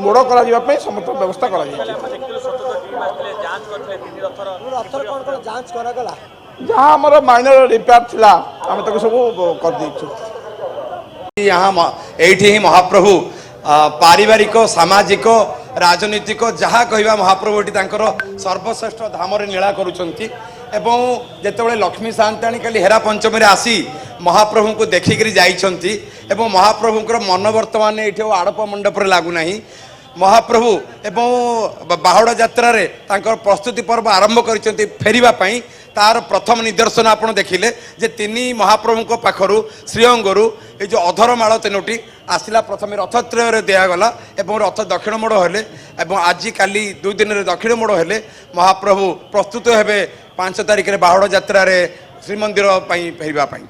ମୋଡ଼ କରାଯିବା ପାଇଁ ସମସ୍ତ ବ୍ୟବସ୍ଥା କରାଯାଇଛି। जहाँ आमर माइनर रिपेयर थिला आम ताको सब कर देछु। यहाँ एठी ही महाप्रभु पारिवारिक सामाजिक राजनीतिक जहाँ कहवा महाप्रभु एटी तांकर सर्वश्रेष्ठ धाम नीला करुचंती एवं जेतेबेले लक्ष्मी सान्ताणी काली हेरा पंचमी रे आसी महाप्रभु को देखिक जाइछंती एवं महाप्रभुଙ୍କର मन वर्तमान एठी आड़प मंडप रे लागु नाही। महाप्रभु एवं बाहुड़ा यात्रा रे तांकर प्रस्तुति पर्व आरंभ करिसंती फेरिबा पई तार प्रथम निदर्शन आपण देखिले जे तीन महाप्रभु पाखरु श्रीअंगरु ये जो अधरमाल तीनोटी आसला प्रथम रथत्रय दिगला एवं रथ दक्षिण मोड़ हेले एवं आज काली 2 दिन दक्षिण मोड़ हेले महाप्रभु प्रस्तुत हेबे 5 तारिख रे बाहुड़ा यात्रा रे श्रीमंदिर फेरिबा पई।